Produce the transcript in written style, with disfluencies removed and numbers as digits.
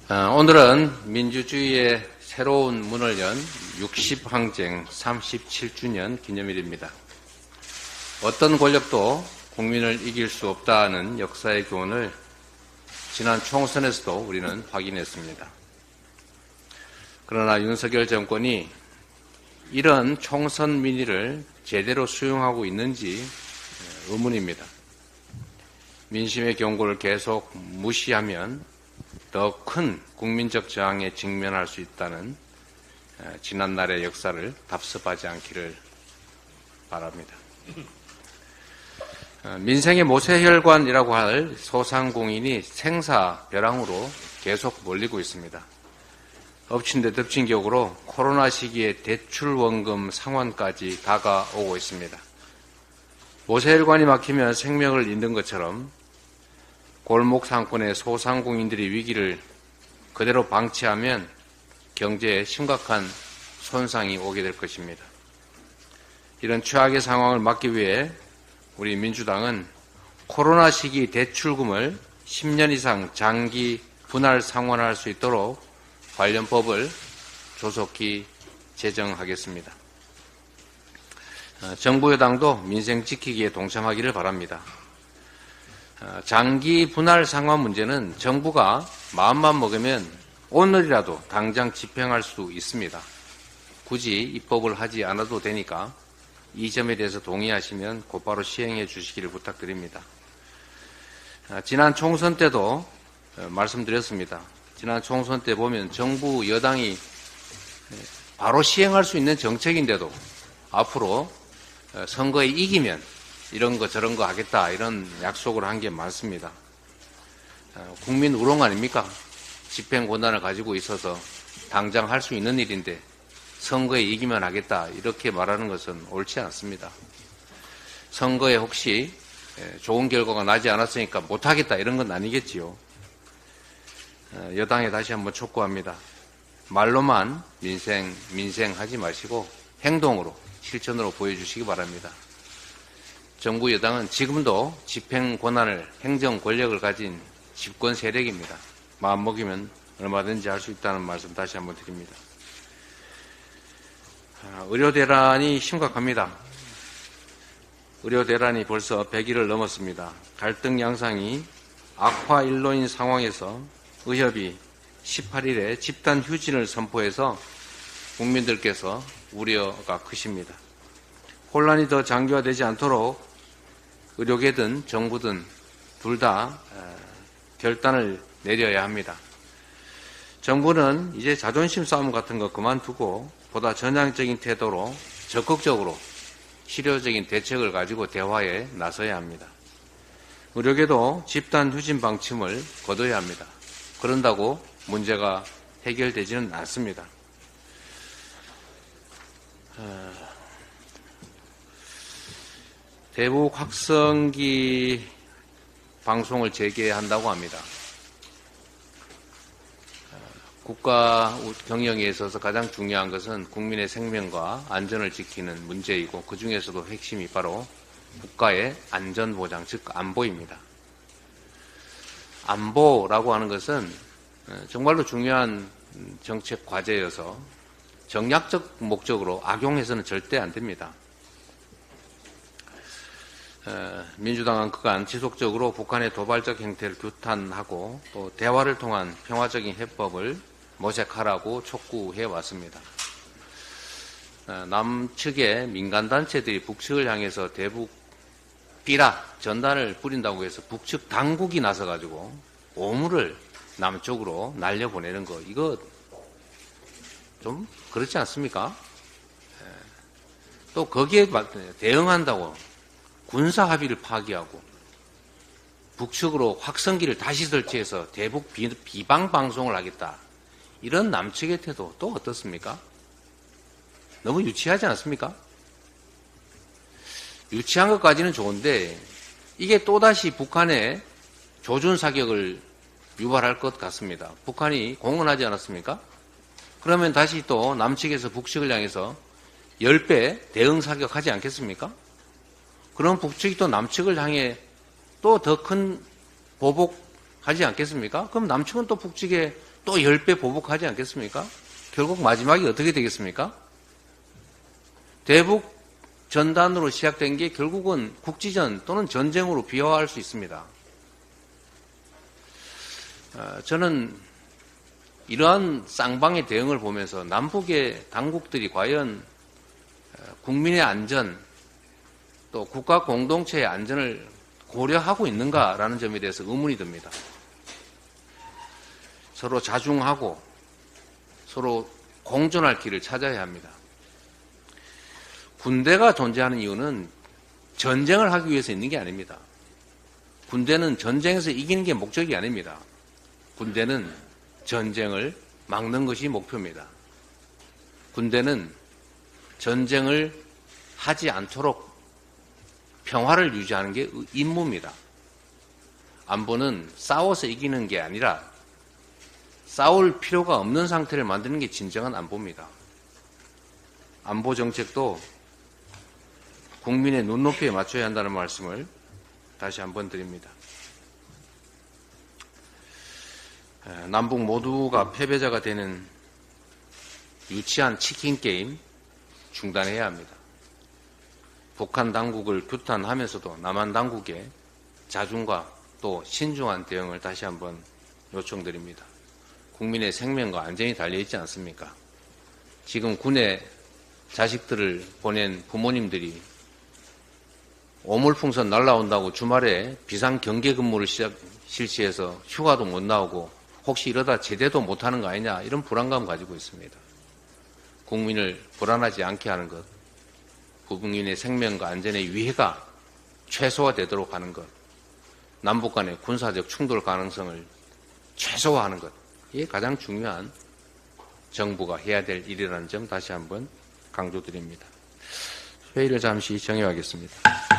오늘은 민주주의의 새로운 문을 연 60항쟁 37주년 기념일입니다. 어떤 권력도 국민을 이길 수 없다는 역사의 교훈을 지난 총선에서도 우리는 확인했습니다. 그러나 윤석열 정권이 이런 총선 민의를 제대로 수용하고 있는지 의문입니다. 민심의 경고를 계속 무시하면 더 큰 국민적 저항에 직면할 수 있다는 지난날의 역사를 답습하지 않기를 바랍니다. 민생의 모세혈관이라고 할 소상공인이 생사벼랑으로 계속 몰리고 있습니다. 엎친 데 덮친 격으로 코로나 시기에 대출원금 상환까지 다가오고 있습니다. 모세혈관이 막히면 생명을 잃는 것처럼 골목 상권의 소상공인들이 위기를 그대로 방치하면 경제에 심각한 손상이 오게 될 것입니다. 이런 최악의 상황을 막기 위해 우리 민주당은 코로나 시기 대출금을 10년 이상 장기 분할 상환할 수 있도록 관련 법을 조속히 제정하겠습니다. 정부 여당도 민생 지키기에 동참하기를 바랍니다. 장기 분할 상환 문제는 정부가 마음만 먹으면 오늘이라도 당장 집행할 수 있습니다. 굳이 입법을 하지 않아도 되니까 이 점에 대해서 동의하시면 곧바로 시행해 주시기를 부탁드립니다. 지난 총선 때도 말씀드렸습니다. 지난 총선 때 보면 정부 여당이 바로 시행할 수 있는 정책인데도 앞으로 선거에 이기면 이런 거 저런 거 하겠다 이런 약속을 한 게 많습니다. 국민 우롱 아닙니까? 집행 권한을 가지고 있어서 당장 할 수 있는 일인데 선거에 이기면 하겠다 이렇게 말하는 것은 옳지 않습니다. 선거에 혹시 좋은 결과가 나지 않았으니까 못하겠다 이런 건 아니겠지요. 여당에 다시 한번 촉구합니다. 말로만 민생 하지 마시고 행동으로 실천으로 보여주시기 바랍니다. 정부 여당은 지금도 집행 권한을 행정 권력을 가진 집권 세력입니다. 마음먹으면 얼마든지 할 수 있다는 말씀 다시 한번 드립니다. 의료 대란이 심각합니다. 의료 대란이 벌써 100일을 넘었습니다. 갈등 양상이 악화 일로인 상황에서 의협이 18일에 집단 휴진을 선포해서 국민들께서 우려가 크십니다. 혼란이 더 장기화되지 않도록 의료계든 정부든 둘 다 결단을 내려야 합니다. 정부는 이제 자존심 싸움 같은 거 그만두고 보다 전향적인 태도로 적극적으로 실효적인 대책을 가지고 대화에 나서야 합니다. 의료계도 집단 휴진 방침을 거둬야 합니다. 그런다고 문제가 해결되지는 않습니다. 대북 확성기 방송을 재개한다고 합니다. 국가 경영에 있어서 가장 중요한 것은 국민의 생명과 안전을 지키는 문제이고 그 중에서도 핵심이 바로 국가의 안전보장, 즉 안보입니다. 안보라고 하는 것은 정말로 중요한 정책 과제여서 정략적 목적으로 악용해서는 절대 안 됩니다. 민주당은 그간 지속적으로 북한의 도발적 행태를 규탄하고 또 대화를 통한 평화적인 해법을 모색하라고 촉구해 왔습니다. 남측의 민간단체들이 북측을 향해서 대북 비라 전단을 뿌린다고 해서 북측 당국이 나서가지고 오물을 남쪽으로 날려보내는 거 이거 좀 그렇지 않습니까? 또 거기에 대응한다고 군사 합의를 파기하고 북측으로 확성기를 다시 설치해서 대북 비방 방송을 하겠다. 이런 남측의 태도 또 어떻습니까? 너무 유치하지 않습니까? 유치한 것까지는 좋은데 이게 또다시 북한의 조준 사격을 유발할 것 같습니다. 북한이 공언하지 않았습니까? 그러면 다시 또 남측에서 북측을 향해서 10배 대응 사격하지 않겠습니까? 그럼 북측이 또 남측을 향해 또 더 큰 보복 하지 않겠습니까? 그럼 남측은 또 북측에 또 10배 보복하지 않겠습니까? 결국 마지막이 어떻게 되겠습니까? 대북 전단으로 시작된 게 결국은 국지전 또는 전쟁으로 비화할 수 있습니다. 저는 이러한 쌍방의 대응을 보면서 남북의 당국들이 과연 국민의 안전 또 국가 공동체의 안전을 고려하고 있는가라는 점에 대해서 의문이 듭니다. 서로 자중하고 서로 공존할 길을 찾아야 합니다. 군대가 존재하는 이유는 전쟁을 하기 위해서 있는 게 아닙니다. 군대는 전쟁에서 이기는 게 목적이 아닙니다. 군대는 전쟁을 막는 것이 목표입니다. 군대는 전쟁을 하지 않도록 평화를 유지하는 게 임무입니다. 안보는 싸워서 이기는 게 아니라 싸울 필요가 없는 상태를 만드는 게 진정한 안보입니다. 안보 정책도 국민의 눈높이에 맞춰야 한다는 말씀을 다시 한번 드립니다. 남북 모두가 패배자가 되는 유치한 치킨 게임 중단해야 합니다. 북한 당국을 규탄하면서도 남한 당국의 자중과 또 신중한 대응을 다시 한번 요청드립니다. 국민의 생명과 안전이 달려있지 않습니까? 지금 군에 자식들을 보낸 부모님들이 오물풍선 날라온다고 주말에 비상경계 근무를 실시해서 휴가도 못 나오고 혹시 이러다 제대도 못하는 거 아니냐 이런 불안감 가지고 있습니다. 국민을 불안하지 않게 하는 것, 국민의 생명과 안전의 위해가 최소화되도록 하는 것, 남북 간의 군사적 충돌 가능성을 최소화하는 것, 이게 가장 중요한 정부가 해야 될 일이라는 점 다시 한번 강조드립니다. 회의를 잠시 정회하겠습니다.